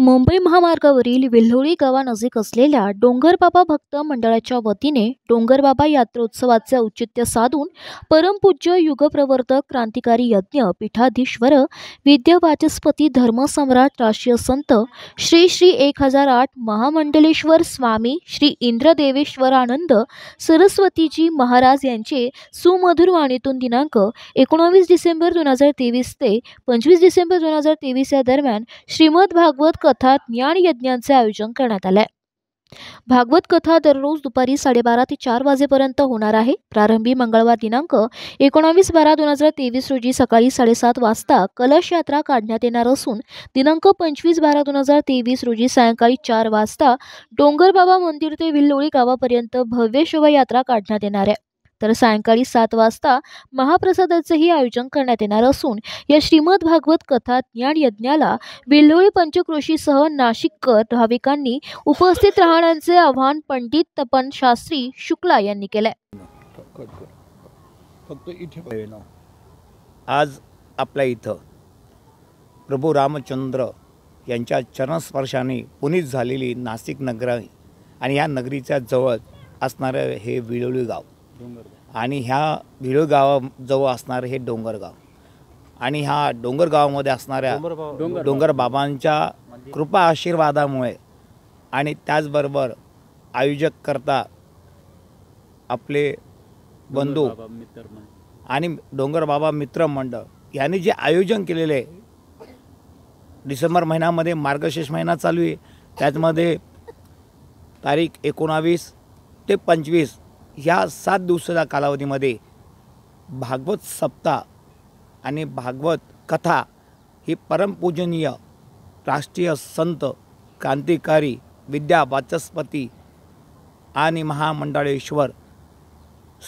मुंबई महामार्गावरील वेल्होळी गावानजीक असलेल्या डोंगरबाबा भक्त मंडळाच्या वतीने डोंगरबाबा यात्रोत्सवाचे औचित्य साधून परमपूज्य युगप्रवर्तक क्रांतिकारी यज्ञ पीठाधीश्वर विद्यावाचस्पती धर्मसम्राट राष्ट्रीय संत श्री श्री 1008 महामंडलेश्वर स्वामी श्री इंद्रदेवेश्वरानंद सरस्वतीजी महाराज यांचे सुमधुर वाणीतून दिनांक 19 डिसेंबर 2023 ते 25 डिसेंबर 2023 या दरम्यान श्रीमद भागवत कथा ज्ञान यज्ञांचे आयोजन करण्यात आले. भागवत कथा दररोज दुपारी 12:30 ते 4 वाजेपर्यंत होणार आहे. प्रारंभी मंगळवार दिनांक 19/12/2023 रोजी सकाळी 7:30 वाजता कलश यात्रा काढण्यात येणार असून दिनांक 25/12/2023 रोजी सायंकाळी 4 वाजता डोंगरबाबा मंदिर ते विल्लोळी गावापर्यंत भव्य शोभायात्रा काढण्यात येणार आहे. तर सायंकाळी 7 वाजता महाप्रसादाचेही आयोजन करण्यात येणार असून या श्रीमद भागवत कथा ज्ञान यज्ञाला विल्लोळी पंचक्रोशीसह नाशिककर भाविकांनी उपस्थित राहण्याचे आवाहन पंडित तपन शास्त्री शुक्ला यांनी केले. आज आपल्या इथं प्रभू रामचंद्र यांच्या चरणस्पर्शाने पुनीत झालेली नाशिक नगर आणि या नगरीच्या जवळ असणारे हे विल्लोळी गाव आणि ह्या विल्लोळी गावाजवळ असणारे हे डोंगरगाव आणि ह्या डोंगरगावामध्ये असणाऱ्या डोंगरबाबांच्या कृपा आशीर्वादामुळे आणि त्याचबरोबर आयोजक करता आपले बंधू आणि डोंगरबाबा मित्र मंडळ यांनी जे आयोजन केलेले डिसेंबर महिन्यामध्ये मार्गशीर्ष महिना चालू आहे. त्याचमध्ये तारीख 19 ते 25 ह्या 7 दिवसाच्या कालावधीमध्ये भागवत सप्ताह आणि भागवत कथा ही परमपूजनीय राष्ट्रीय संत क्रांतिकारी विद्यावाचस्पती आणि महामंडळेश्वर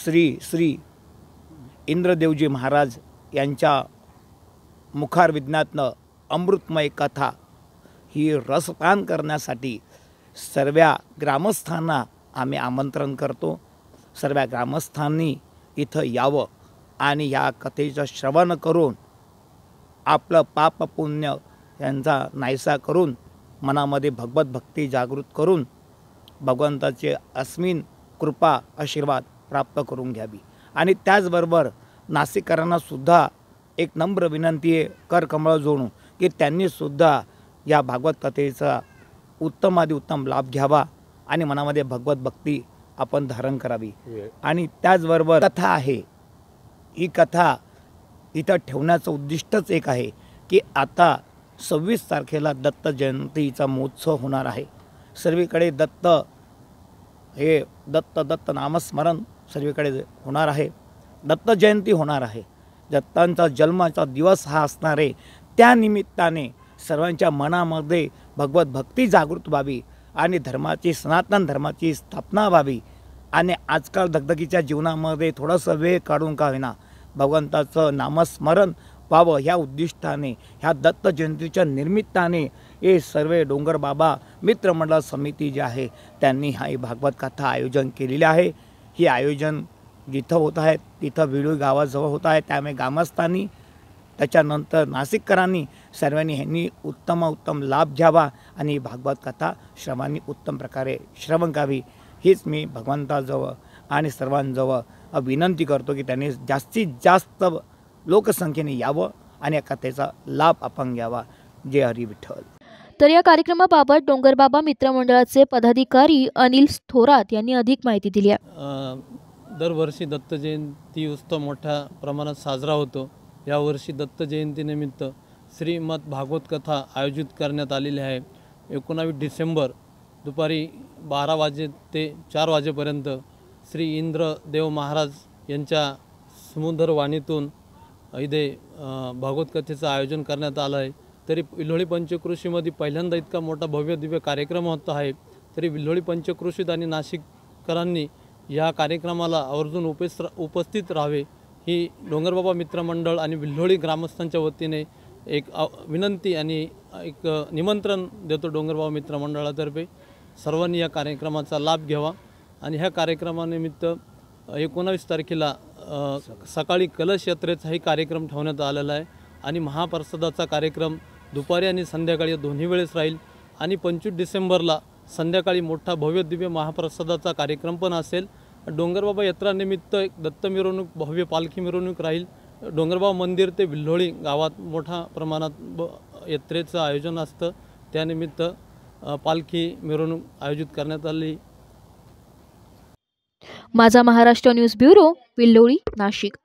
श्री श्री इंद्रदेवजी महाराज यांच्या मुखार विज्ञातनं अमृतमय कथा ही रसपान करण्यासाठी सर्व ग्रामस्थांना आम्ही आमंत्रण करतो. सर्व ग्रामस्थांनी इथं यावं आणि या कथेचं श्रवण करून आपलं पाप पुण्य यांचा नाहीसा करून मनामध्ये भगवत भक्ती जागृत करून भगवंताचे अस्मिन कृपा आशीर्वाद प्राप्त करून घ्यावी. आणि त्याचबरोबर नाशिककरांना सुद्धा एक नम्र विनंती आहे करकमळ जोडून की त्यांनीसुद्धा या भागवत कथेचा उत्तम लाभ घ्यावा आणि मनामध्ये भगवत भक्ती आपण धारण करावी. आणि त्याचबरोबर कथा आहे ही कथा इथं ठेवण्याचं उद्दिष्टच एक आहे की आता 26 तारखेला दत्त जयंतीचा महोत्सव होणार आहे. सर्वीकडे दत्त हे दत्त नामस्मरण सर्वीकडे होणार आहे. दत्त जयंती होणार आहे. दत्तांचा जन्माचा दिवस हा असणार आहे. त्या निमित्ताने सर्वांच्या मनामध्ये भगवत भक्ती जागृत व्हावी आणि धर्माची सनातन धर्माची स्थापना व्हावी. आणि आजकाल धगधगीच्या जीवनामध्ये थोडंसं वेळ काढून का होईना भगवंताचं नामस्मरण व्हावं ह्या उद्दिष्टाने ह्या दत्त जयंतीच्या निमित्ताने हे सर्व डोंगरबाबा मित्रमंडळ समिती जी आहे त्यांनी हा भागवत कथा आयोजन केलेले आहे. ही आयोजन जिथं होत आहे तिथं विल्लोळी गावाजवळ होत आहे. त्यामुळे ग्रामस्थांनी त्याच्यानंतर नाशिककरांनी सर्वांनी ह्यांनी उत्तम लाभ घ्यावा आणि भागवत कथा श्रवणाने उत्तम प्रकारे श्रवण करावी हीच मी भगवंताजवळ आणि सर्वांजवळ विनंती करतो की त्यांनी जास्तीत जास्त लोकसंख्येने यावं आणि या कथेचा लाभ आपण घ्यावा. जय हरी विठ्ठल. तर या कार्यक्रमाबाबत डोंगरबाबा मित्रमंडळाचे पदाधिकारी अनिल थोरात यांनी अधिक माहिती दिली आहे. दरवर्षी दत्त जयंती उत्सव मोठ्या प्रमाणात साजरा होतो. यावर्षी दत्त जयंतीनिमित्त श्रीमद भागवत कथा आयोजित करण्यात आलेली आहे. 19 डिसेंबर दुपारी 12 वाजे ते 4 वाजेपर्यंत श्री इंद्रदेव महाराज यांच्या सुमधुर वाणीतून इथे भागवत कथेचं आयोजन करण्यात आलं आहे. तरी विल्होळी पंचक्रोशीमध्ये पहिल्यांदा इतका मोठा भव्य दिव्य कार्यक्रम होत आहे, तरी विल्होळी पंचक्रोशीत आणि नाशिककरांनी या कार्यक्रमाला आवर्जून उपस्थित राहावे ही डोंगरबाबा मित्रमंडळ आणि विल्होळी ग्रामस्थांच्या वतीने एक विनंती आणि एक निमंत्रण देतो डोंगरबाबा मित्रमंडळातर्फे। सर्वांनी या कार्यक्रमाचा लाभ घ्यावा आणि ह्या कार्यक्रमानिमित्त 19 तारखेला सकाळी कलश यात्रेचाही कार्यक्रम ठेवण्यात आलेला आहे आणि महाप्रसादाचा कार्यक्रम दुपारी आणि संध्याकाळी दोन्ही वेळेस राहील आणि 25 डिसेंबरला संध्याकाळी मोठा भव्य दिव्य महाप्रसादाचा कार्यक्रम पण असेल। डोंगरबाबा यात्रानिमित्त एक दत्त मिरवणूक भव्य पालखी मिरवणूक राहील। डोंगरबाबा मंदिर ते विल्होळी गावात मोठ्या प्रमाणात यात्रेचं आयोजन असतं, त्यानिमित्त पालखी मिरवणूक आयोजित करण्यात आली। माझा महाराष्ट्र न्यूज ब्युरो, विल्होळी, नाशिक।